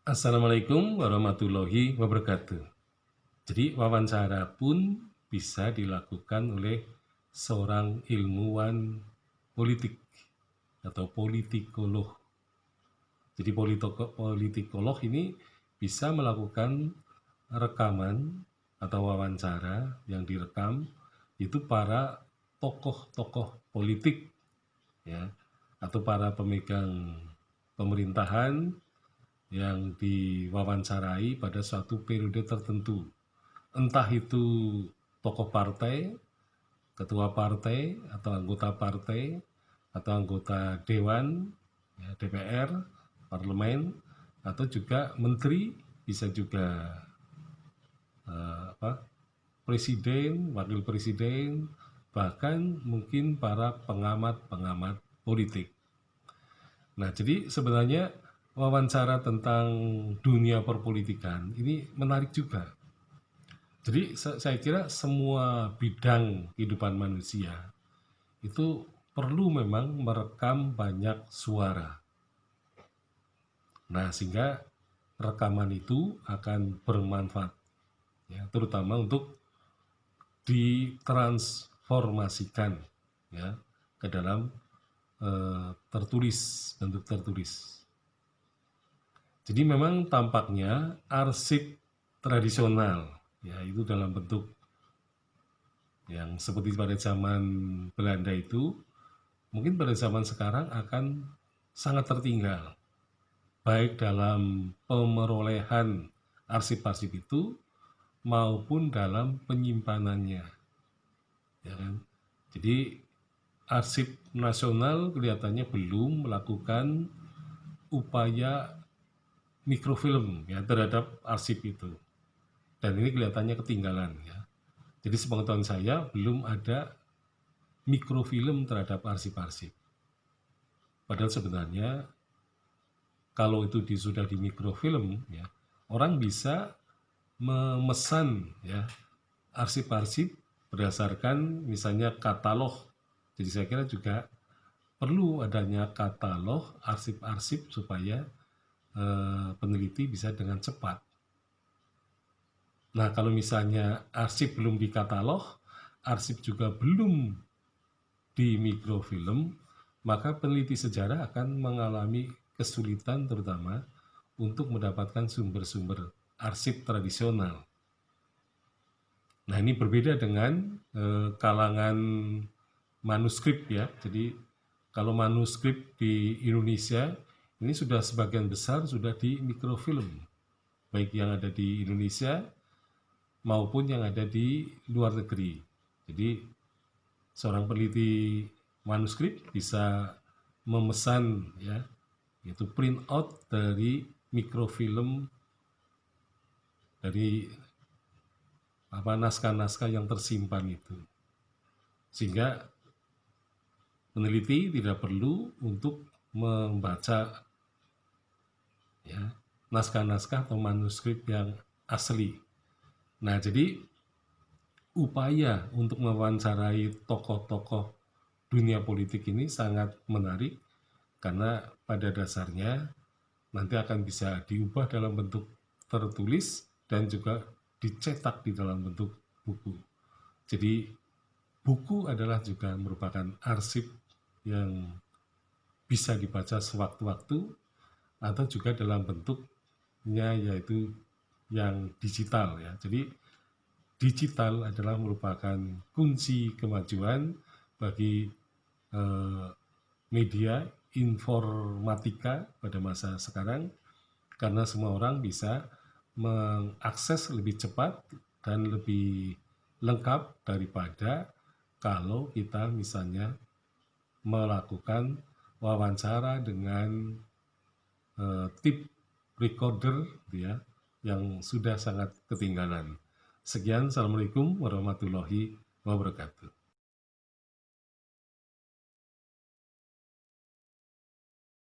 Assalamualaikum warahmatullahi wabarakatuh. Jadi wawancara pun bisa dilakukan oleh seorang ilmuwan politik atau politikolog. Jadi politikolog ini bisa melakukan rekaman atau wawancara yang direkam itu para tokoh-tokoh politik, ya, atau para pemegang pemerintahan yang diwawancarai pada suatu periode tertentu. Entah itu tokoh partai, ketua partai, atau anggota dewan, ya, DPR, parlemen, atau juga menteri, bisa juga presiden, wakil presiden, bahkan mungkin para pengamat-pengamat politik. Nah, jadi sebenarnya wawancara tentang dunia perpolitikan ini menarik juga. Jadi saya kira semua bidang kehidupan manusia itu perlu memang merekam banyak suara. Nah, sehingga rekaman itu akan bermanfaat, ya, terutama untuk ditransformasikan, ya, ke dalam bentuk tertulis. Jadi memang tampaknya arsip tradisional, ya, itu dalam bentuk yang seperti pada zaman Belanda itu, mungkin pada zaman sekarang akan sangat tertinggal, baik dalam pemerolehan arsip-arsip itu maupun dalam penyimpanannya, ya kan? Jadi arsip nasional kelihatannya belum melakukan upaya mikrofilm, ya, terhadap arsip itu, dan ini kelihatannya ketinggalan, ya. Jadi sepengetahuan saya belum ada mikrofilm terhadap arsip-arsip. Padahal sebenarnya kalau itu sudah di mikrofilm, ya, orang bisa memesan, ya, arsip-arsip berdasarkan misalnya katalog. Jadi saya kira juga perlu adanya katalog arsip-arsip supaya peneliti bisa dengan cepat. Nah, kalau misalnya arsip belum dikatalog, arsip juga belum di mikrofilm, maka peneliti sejarah akan mengalami kesulitan terutama untuk mendapatkan sumber-sumber arsip tradisional. Nah, ini berbeda dengan kalangan manuskrip, ya. Jadi kalau manuskrip di Indonesia ini sudah sebagian besar sudah di mikrofilm, baik yang ada di Indonesia maupun yang ada di luar negeri. Jadi seorang peneliti manuskrip bisa memesan, ya, yaitu print out dari mikrofilm dari naskah-naskah yang tersimpan itu, sehingga peneliti tidak perlu untuk membaca, ya, naskah-naskah atau manuskrip yang asli. Nah, jadi upaya untuk mewawancarai tokoh-tokoh dunia politik ini sangat menarik karena pada dasarnya nanti akan bisa diubah dalam bentuk tertulis dan juga dicetak di dalam bentuk buku. Jadi buku adalah juga merupakan arsip yang bisa dibaca sewaktu-waktu atau juga dalam bentuknya yaitu yang digital, ya. Jadi digital adalah merupakan kunci kemajuan bagi media informatika pada masa sekarang, karena semua orang bisa mengakses lebih cepat dan lebih lengkap daripada kalau kita misalnya melakukan wawancara dengan tip recorder, ya, yang sudah sangat ketinggalan. Sekian, Assalamualaikum warahmatullahi wabarakatuh.